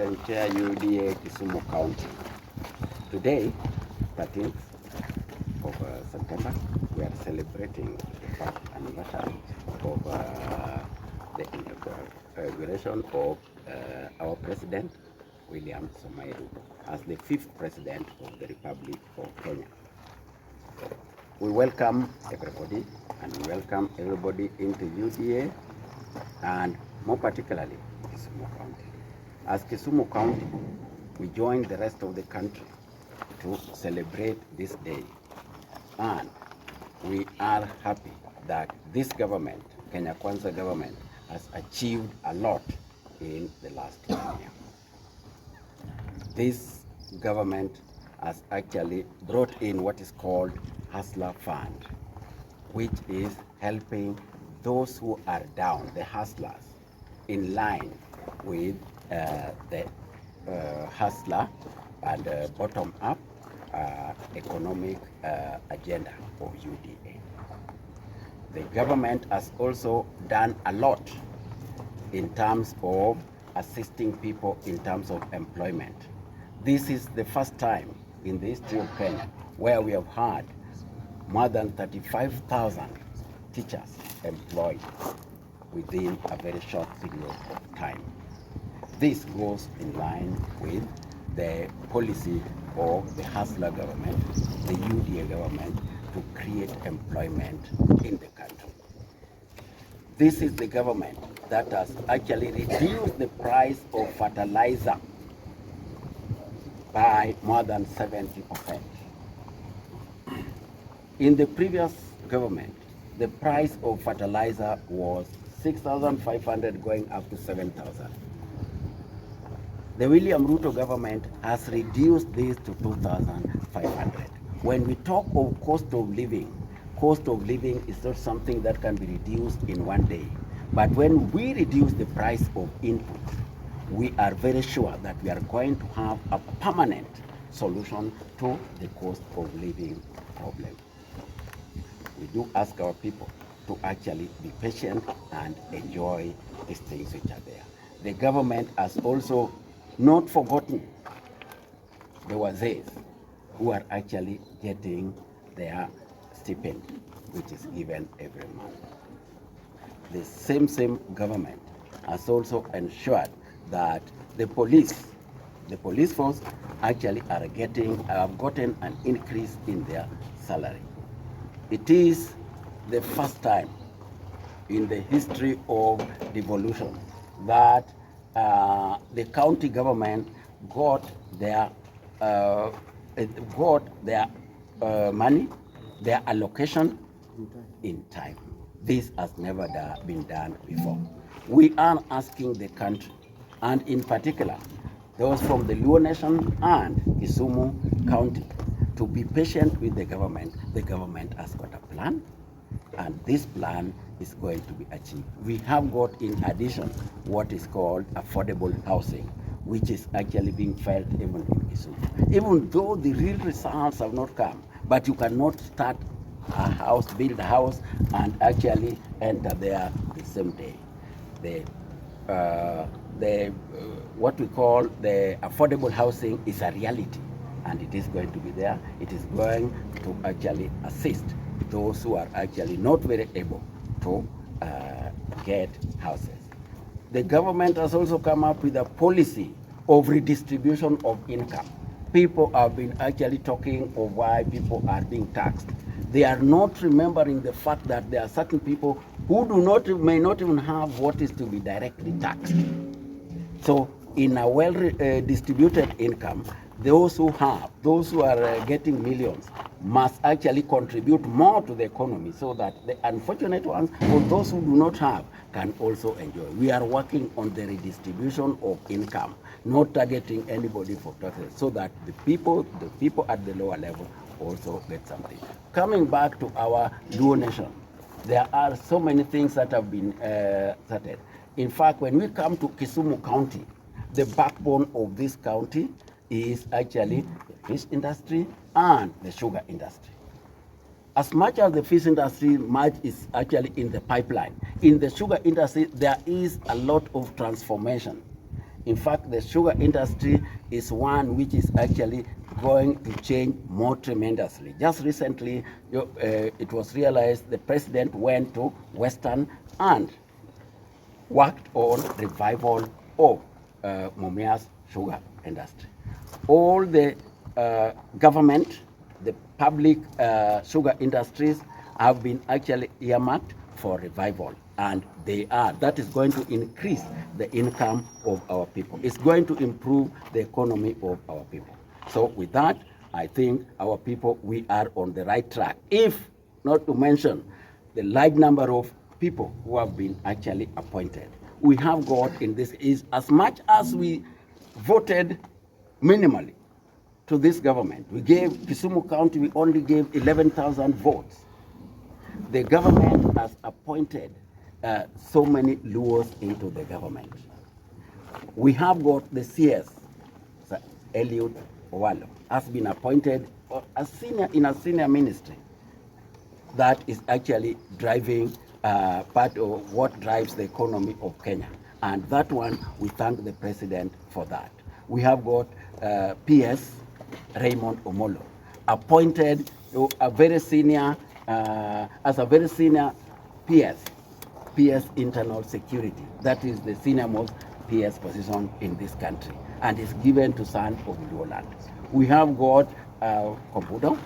and Chair UDA KISUMU County. Today, 13th of September, we are celebrating the first anniversary of the inauguration of our President, William RUTO, as the 5th President of the Republic of Kenya. We welcome everybody, and we welcome everybody into UDA, and more particularly KISUMU County. As KISUMU County, we join the rest of the country to celebrate this day, and we are happy that this government, Kenya Kwanza government, has achieved a lot in the last 1 year. This government has actually brought in what is called Hustler Fund, which is helping those who are down, the hustlers, in line with the hustler and bottom-up economic agenda of UDA. The government has also done a lot in terms of assisting people in terms of employment. This is the first time in the history of Kenya where we have had more than 35,000 teachers employed within a very short period of time. This goes in line with the policy of the Hustler government, the UDA government, to create employment in the country. This is the government that has actually reduced the price of fertilizer by more than 70%. In the previous government, the price of fertilizer was 6,500 going up to 7,000. The William RUTO government has reduced this to 2,500. When we talk of cost of living is not something that can be reduced in one day. But when we reduce the price of input, we are very sure that we are going to have a permanent solution to the cost of living problem. We do ask our people to actually be patient and enjoy these things which are there. The government has also not forgotten the wazees who are actually getting their stipend, which is given every month. The same government has also ensured that the police force actually have gotten an increase in their salary. It is the first time in the history of devolution that the county government got their money, their allocation in time. This has never been done before. We are asking the country, and in particular, those from the Luo Nation and KISUMU County, to be patient with the government. The government has got a plan, and this plan is going to be achieved. We have got, in addition, what is called affordable housing, which is actually being felt even in KISUMU. Even though the real results have not come, but you cannot start a house, build a house, and actually enter there the same day. What we call the affordable housing is a reality, and it is going to be there. It is going to actually assist those who are actually not very able to get houses. The government has also come up with a policy of redistribution of income. People have been actually talking of why people are being taxed. They are not remembering the fact that there are certain people who may not even have what is to be directly taxed. So in a well-distributed income, those who are getting millions must actually contribute more to the economy, so that the unfortunate ones, or those who do not have, can also enjoy. We are working on the redistribution of income, not targeting anybody for taxes, so that the people at the lower level also get something. Coming back to our Luo Nation, there are so many things that have been started. In fact, when we come to KISUMU County, the backbone of this county is actually the fish industry and the sugar industry. As much as the fish industry, much is actually in the pipeline. In the sugar industry, there is a lot of transformation. In fact, fact, the sugar industry is one which is actually going to change more tremendously. Just recently, it was realized the president went to Western and worked on revival of Mumia's sugar industry. All the government, the public sugar industries have been actually earmarked for revival, and they are. That is going to increase the income of our people. It's going to improve the economy of our people. So with that, I think our people, we are on the right track. If not to mention the large number of people who have been actually appointed. We have got in this is as much as we voted minimally to this government. We gave Kisumu County, we only gave 11,000 votes. The government has appointed so many Luos into the government. We have got the CS, Sir Eliud Owalo, has been appointed in a senior ministry that is actually driving part of what drives the economy of Kenya. And that one, we thank the president for that. We have got PS Raymond Omolo, appointed to a very senior, as a very senior PS internal security. That is the senior most PS position in this country, and is given to son of Luoland. We have got Kombudo,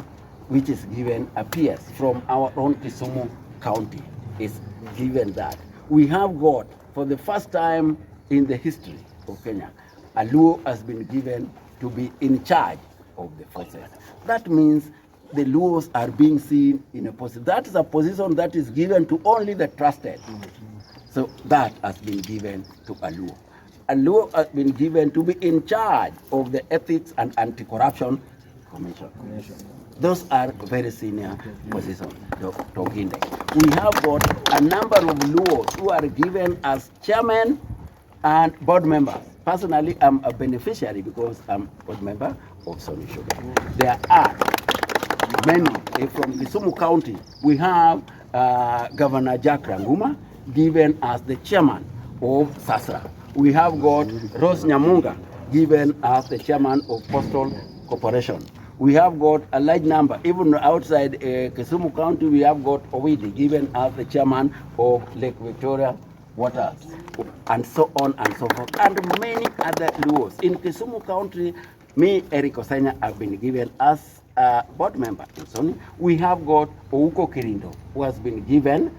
which is given a PS from our own Kisumu County, is given that. We have got, for the first time in the history of Kenya, a Luo has been given to be in charge of the forces. That means the Luos are being seen in a position. That is a position that is given to only the trusted. So that has been given to a Luo. A Luo has been given to be in charge of the Ethics and Anti-Corruption Commission. Those are very senior positions. We have got a number of Luos who are given as chairman and board members. Personally, I'm a beneficiary because I'm board member of Sony Sugar. There are many from Kisumu County. We have Governor Jack Ranguma given as the chairman of SASRA. We have got Rose Nyamunga given as the chairman of Postal Corporation. We have got a large number, even outside Kisumu County, we have got Owidi given as the chairman of Lake Victoria Waters, and so on and so forth, and many other Luos. In Kisumu County, me, Eric Osanya, have been given as a board member in Sony. We have got Ouko Kirindo, who has been given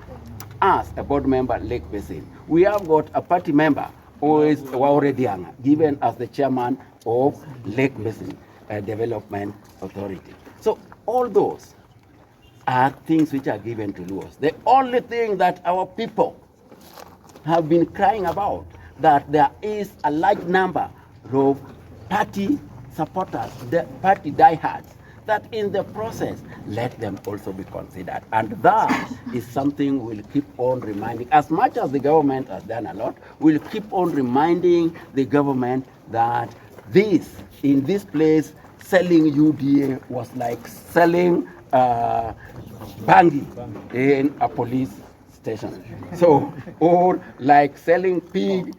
as a board member, Lake Basin. We have got a party member, who is Waure Dianga, given as the chairman of Lake Basin Development Authority. So all those are things which are given to Luos. The only thing that our people have been crying about, that there is a large number of party supporters, the party diehards, that in the process, let them also be considered. And that is something we'll keep on reminding. As much as the government has done a lot, we'll keep on reminding the government that this, in this place, selling UDA was like selling bangi in a police station. So, or like selling pig,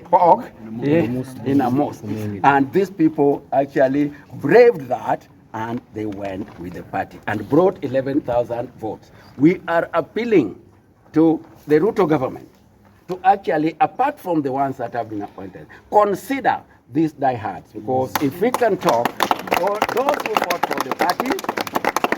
pork in a mosque. And these people actually braved that, and they went with the party and brought 11,000 votes. We are appealing to the RUTO government to actually, apart from the ones that have been appointed, consider these diehards, because if we can talk, those who fought for the party,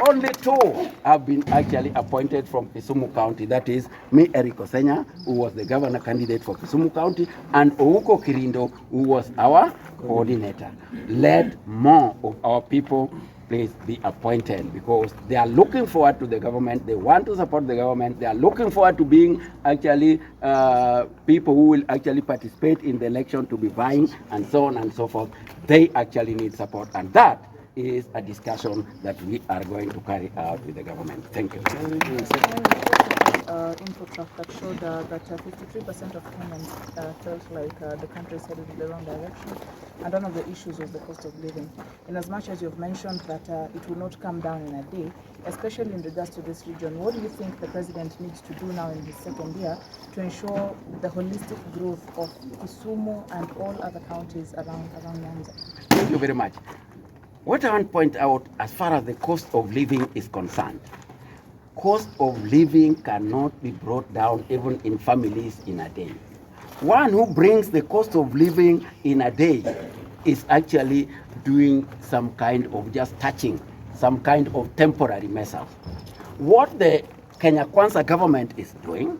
only 2 have been actually appointed from Kisumu County. That is me, Eric Osenya, who was the governor candidate for Kisumu County, and Ouko Kirindo, who was our coordinator. Let more of our people please be appointed, because they are looking forward to the government. They want to support the government. They are looking forward to being actually people who will actually participate in the election, to be vying and so on and so forth. They actually need support, and that is a discussion that we are going to carry out with the government. Thank you. Input that showed that 53% of Kenyans felt like the country is headed in the wrong direction, and one of the issues was the cost of living. In as much as you've mentioned that it will not come down in a day, especially in regards to this region, what do you think the president needs to do now in his second year to ensure the holistic growth of Kisumu and all other counties around Nyanza? Thank you very much. What I want to point out as far as the cost of living is concerned, cost of living cannot be brought down even in families in a day. One who brings the cost of living in a day is actually doing some kind of just touching, some kind of temporary measures. What the Kenya Kwanza government is doing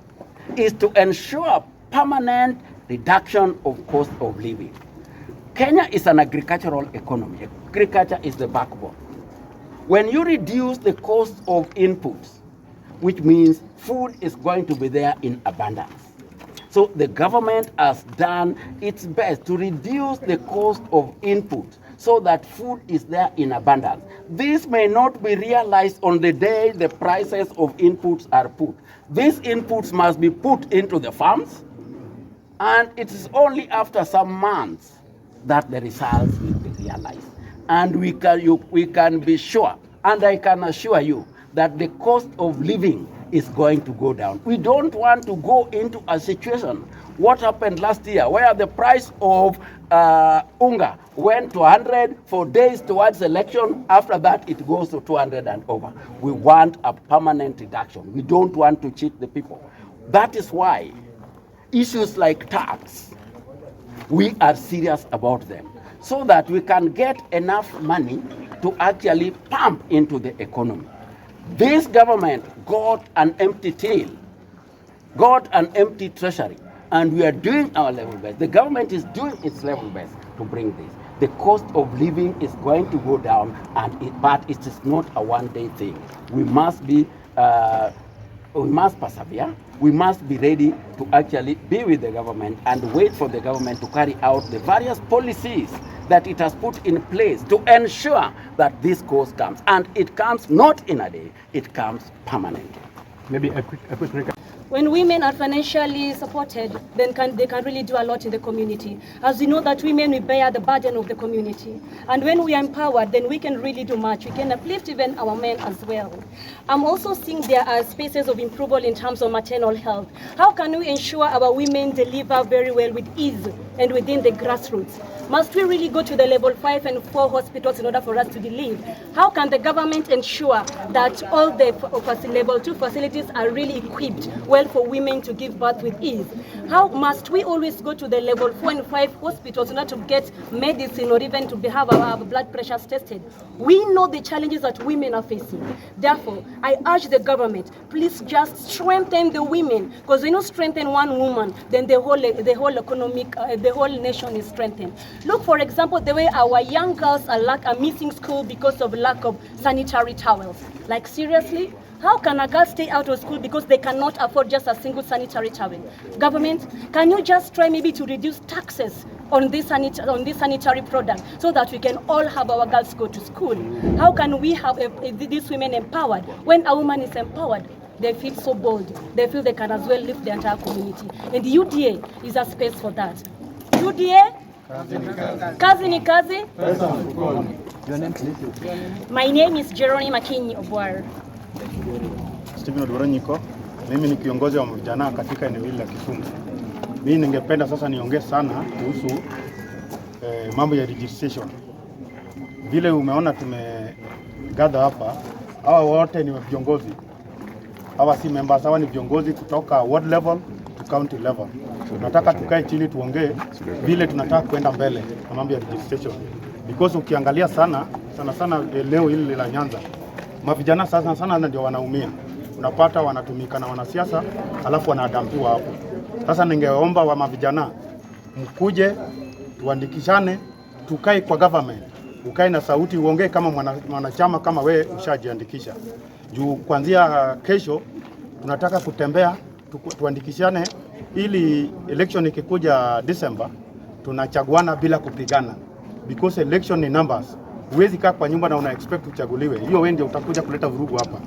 is to ensure permanent reduction of cost of living. Kenya is an agricultural economy. Agriculture is the backbone. When you reduce the cost of inputs, which means food is going to be there in abundance. So the government has done its best to reduce the cost of input so that food is there in abundance. This may not be realized on the day the prices of inputs are put. These inputs must be put into the farms, and it is only after some months that the results will be realized. And we can be sure, and I can assure you, that the cost of living is going to go down. We don't want to go into a situation, what happened last year, where the price of unga went to 100 for days towards election. After that, it goes to 200 and over. We want a permanent reduction. We don't want to cheat the people. That is why issues like tax, we are serious about them, so that we can get enough money to actually pump into the economy. This government got an empty till, got an empty treasury, and we are doing our level best. The government is doing its level best to bring this. The cost of living is going to go down, but it is not a one-day thing. We must persevere. We must be ready to actually be with the government and wait for the government to carry out the various policies that it has put in place to ensure that this cost comes. And it comes not in a day, it comes permanently. Maybe a quick recap. When women are financially supported, then they can really do a lot in the community. As we know that women, we bear the burden of the community. And when we are empowered, then we can really do much. We can uplift even our men as well. I'm also seeing there are spaces of improvement in terms of maternal health. How can we ensure our women deliver very well with ease and within the grassroots? Must we really go to the level 5 and 4 hospitals in order for us to deliver? How can the government ensure that all the level 2 facilities are really equipped well for women to give birth with ease? How must we always go to the level 4 and 5 hospitals in order to get medicine or even to have our blood pressures tested? We know the challenges that women are facing. Therefore, I urge the government, please just strengthen the women, because when you strengthen one woman, then the whole nation is strengthened. Look, for example, the way our young girls are missing school because of lack of sanitary towels. Like, seriously? How can a girl stay out of school because they cannot afford just a single sanitary towel? Government, can you just try maybe to reduce taxes on this sanitary product so that we can all have our girls go to school? How can we have these women empowered? When a woman is empowered, they feel so bold. They feel they can as well lift the entire community. And the UDA is a space for that. UDA? Kazi ni kazi. Your name, please? My name is Jeroni Makinyi Obwar. Stephen Odoronyiko, mimi ni kiongozi wa vijana katika eneo hili la Kisumu. Mimi ningependa sasa niongee sana kuhusu mambo ya registration. Vile umeona tumegather hapa, hawa wote ni viongozi. Hawa si members, hawa ni viongozi kutoka ward level to county level. Nataka tukae chini tuongee vile tunataka kwenda mbele na mambo ya registration. Because ukiangalia sana leo hili la Nyanza, mavijana sana ndio wanaumia. Unapata wanatumika na wanasiasa alafu wanadampiwa hapo. Sasa ningeomba wa mavijana mkuje tuandikishane, tukae kwa government. Ukae na sauti uongee kama mwanachama kama we ushajiandikisha. Juu kuanzia kesho tunataka kutembea tuandikishane ili election ikikuja December tunachaguana bila kupigana. Because election ni numbers. Huwezi kaa kwa nyumba na una expect uchaguliwe. Hiyo wewe ndio utakuja kuleta vurugu hapa.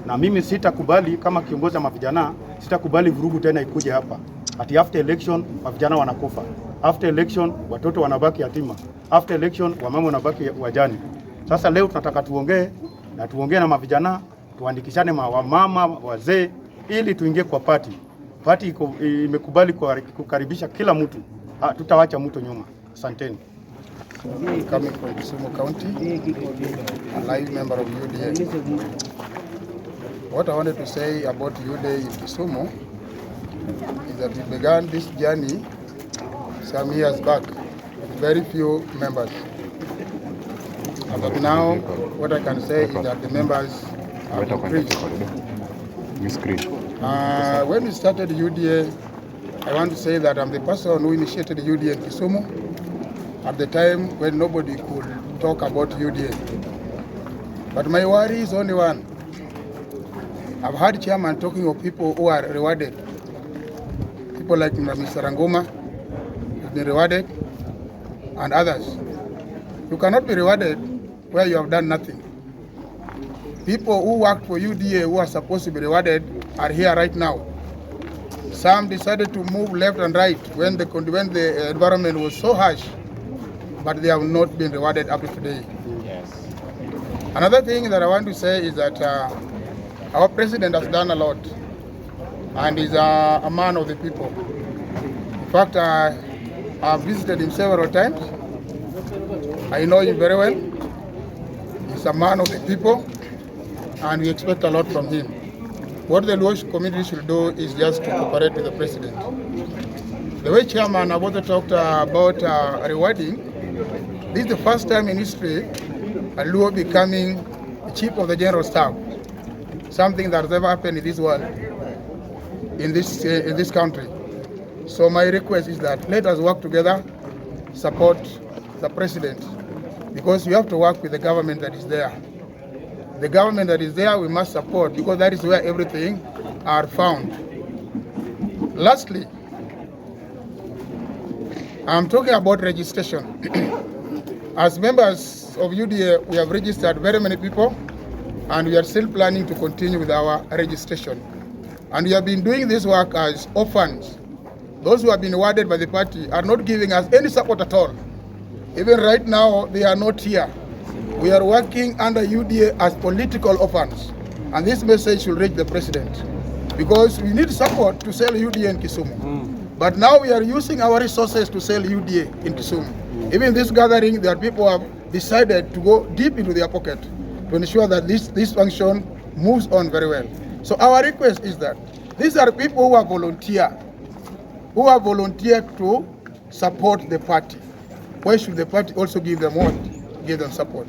Na mimi sitakubali kama kiongozi wa mavijana, sitakubali vurugu tena ikuje hapa. Ati after election mavijana wanakufa. After election watoto wanabaki yatima. After election wamama wanabaki wajane. Sasa leo tunataka tuongee na mavijana, tuandikishane wamama, wazee ili tuingie kwa party. Party imekubali kukaribisha kila mtu. Tutawacha mtu nyuma. Asanteni. Coming from Kisumu County, a live member of UDA. What I wanted to say about UDA in Kisumu is that we began this journey some years back with very few members. But now, what I can say is that the members have increased. When we started UDA, I want to say that I'm the person who initiated UDA in Kisumu at the time when nobody could talk about UDA. But my worry is only one. I've heard chairman talking of people who are rewarded. People like Mr. Ranguma have been rewarded, and others. You cannot be rewarded where you have done nothing. People who worked for UDA who are supposed to be rewarded are here right now. Some decided to move left and right when the environment was so harsh, but they have not been rewarded up to today. Yes. Another thing that I want to say is that our president has done a lot and is a man of the people. In fact, I've visited him several times. I know him very well. He's a man of the people and we expect a lot from him. What the Luosh community should do is just to cooperate with the president. The way Chairman Aboto talked about rewarding, this is the first time in history a Luo becoming the chief of the general staff. Something that has never happened in this world, in this country. So my request is that let us work together, support the president, because we have to work with the government that is there. The government that is there we must support, because that is where everything are found. Lastly, I'm talking about registration. As members of UDA, we have registered very many people, and we are still planning to continue with our registration. And we have been doing this work as orphans. Those who have been awarded by the party are not giving us any support at all. Even right now, they are not here. We are working under UDA as political orphans. And this message should reach the president. Because we need support to sell UDA in Kisumu. But now we are using our resources to sell UDA in Kisumu. Even this gathering, there are people who have decided to go deep into their pocket to ensure that this function moves on very well. So our request is that these are people who are volunteered to support the party. Why should the party also give them what? Give them support.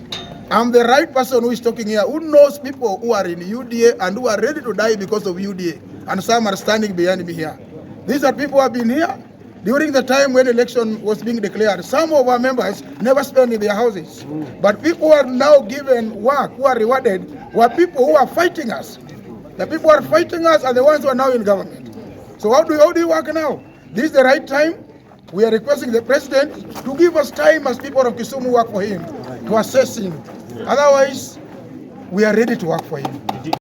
I'm the right person who is talking here, who knows people who are in UDA and who are ready to die because of UDA. And some are standing behind me here. These are people who have been here during the time when election was being declared. Some of our members never spent in their houses. But people who are now given work, who are rewarded, were people who are fighting us. The people who are fighting us are the ones who are now in government. So how do you work now? This is the right time. We are requesting the president to give us time as people of Kisumu work for him, to assess him. Otherwise, we are ready to work for him.